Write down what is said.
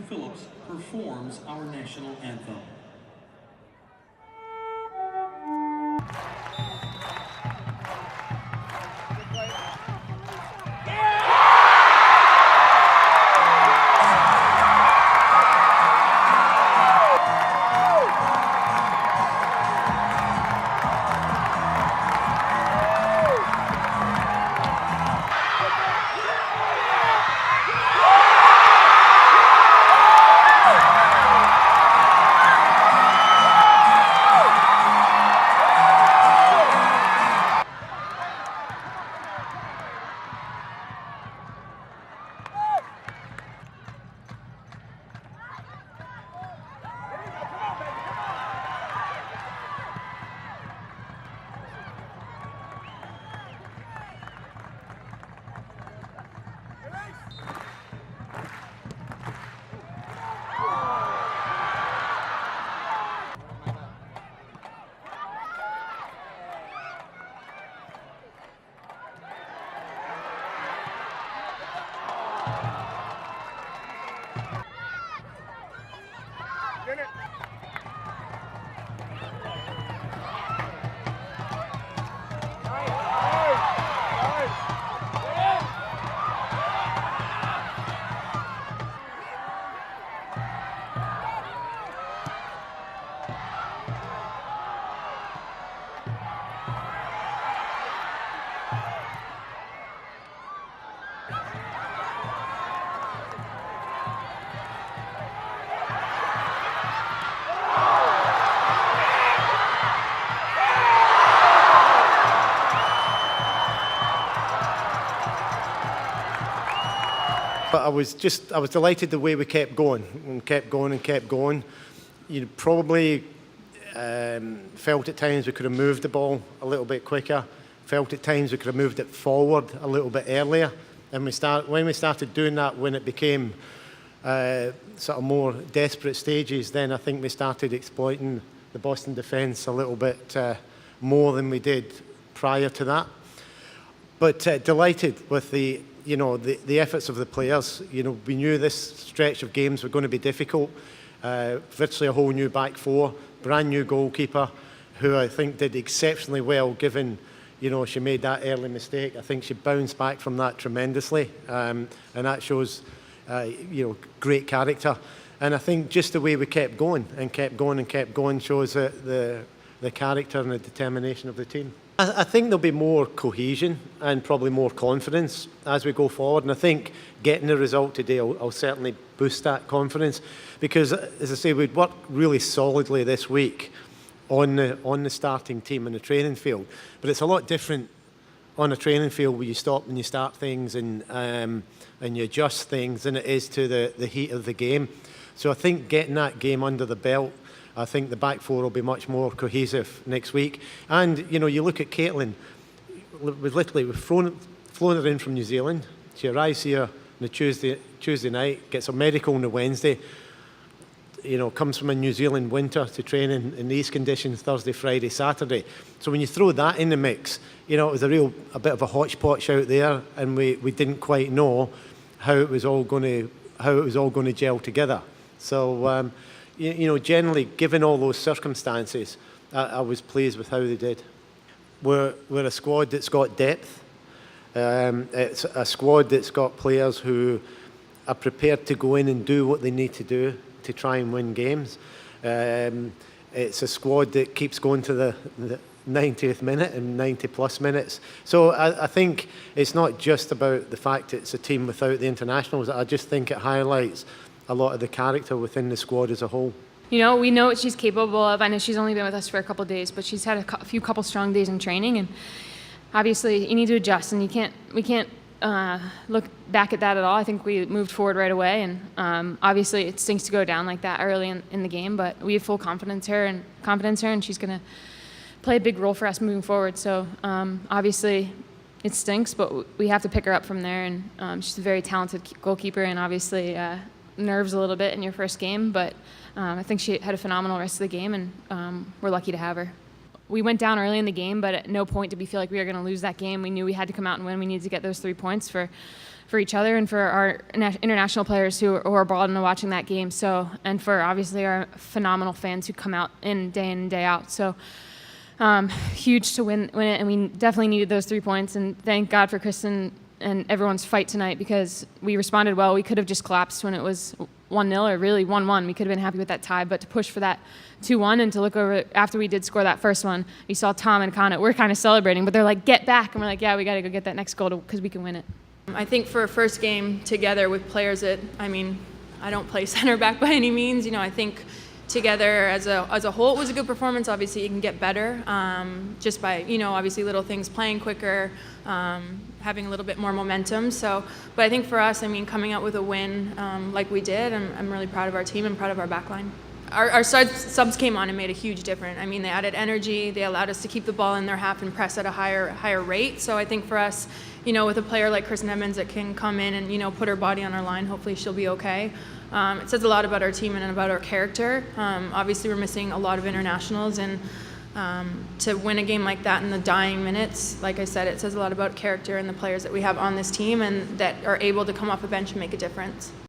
Phillips performs our national anthem. But I was delighted the way we kept going and kept going and kept going. You probably felt at times we could have moved the ball a little bit quicker, felt at times we could have moved it forward a little bit earlier. And when we started doing that, when it became sort of more desperate stages, then I think we started exploiting the Boston defence a little bit more than we did prior to that. But delighted with the efforts of the players. We knew this stretch of games were going to be difficult. Virtually a whole new back four, brand new goalkeeper, who I think did exceptionally well given, she made that early mistake. I think she bounced back from that tremendously, and that shows, great character. And I think just the way we kept going and kept going and kept going shows the character and the determination of the team. I think there'll be more cohesion and probably more confidence as we go forward. And I think getting the result today will certainly boost that confidence. Because, as I say, we'd worked really solidly this week on the starting team in the training field. But it's a lot different on a training field where you stop and you start things and you adjust things than it is to the heat of the game. So I think getting that game under the belt, I think the back four will be much more cohesive next week. And, you look at Caitlin, we've flown her in from New Zealand. She arrives here on a Tuesday night, gets a medical on the Wednesday, comes from a New Zealand winter to train in these conditions Thursday, Friday, Saturday. So when you throw that in the mix, it was a bit of a hodgepodge out there, and we didn't quite know how it was all going to gel together. So, generally, given all those circumstances, I was pleased with how they did. We're a squad that's got depth. It's a squad that's got players who are prepared to go in and do what they need to do to try and win games. It's a squad that keeps going to the 90th minute and 90-plus minutes. So I think it's not just about the fact it's a team without the internationals. I just think it highlights a lot of the character within the squad as a whole. We know what she's capable of. I know she's only been with us for a couple of days, but she's had a few couple strong days in training, and obviously you need to adjust, and we can't look back at that at all. I think we moved forward right away, and obviously it stinks to go down like that early in the game, but we have full confidence in her, and she's going to play a big role for us moving forward. So obviously it stinks, but we have to pick her up from there, and she's a very talented goalkeeper, and obviously nerves a little bit in your first game, but I think she had a phenomenal rest of the game, and we're lucky to have her. We went down early in the game, but at no point did we feel like we were going to lose that game. We knew we had to come out and win. We needed to get those 3 points for for each other and for our international players who are brought into watching that game. So, and for obviously our phenomenal fans who come out in and day out. So, huge to win it, and we definitely needed those 3 points. And thank God for Kristen and everyone's fight tonight, because we responded well. We could have just collapsed when it was 1-0 or really 1-1. We could have been happy with that tie, but to push for that 2-1 and to look over after we did score that first one, we saw Tom and Connor. We're kind of celebrating, but they're like, "Get back!" And we're like, "Yeah, we got to go get that next goal because we can win it." I think for a first game together with players that, I mean, I don't play center back by any means. You know, I think together as a whole, it was a good performance. Obviously, you can get better just by, you know, obviously little things, playing quicker, having a little bit more momentum. So, but I think for us, I mean, coming out with a win like we did, I'm really proud of our team and proud of our backline. Our subs came on and made a huge difference. I mean, they added energy. They allowed us to keep the ball in their half and press at a higher rate. So I think for us, you know, with a player like Kristen Edmonds that can come in and, you know, put her body on our line, hopefully she'll be okay. It says a lot about our team and about our character. Obviously, we're missing a lot of internationals, and to win a game like that in the dying minutes, like I said, it says a lot about character and the players that we have on this team and that are able to come off a bench and make a difference.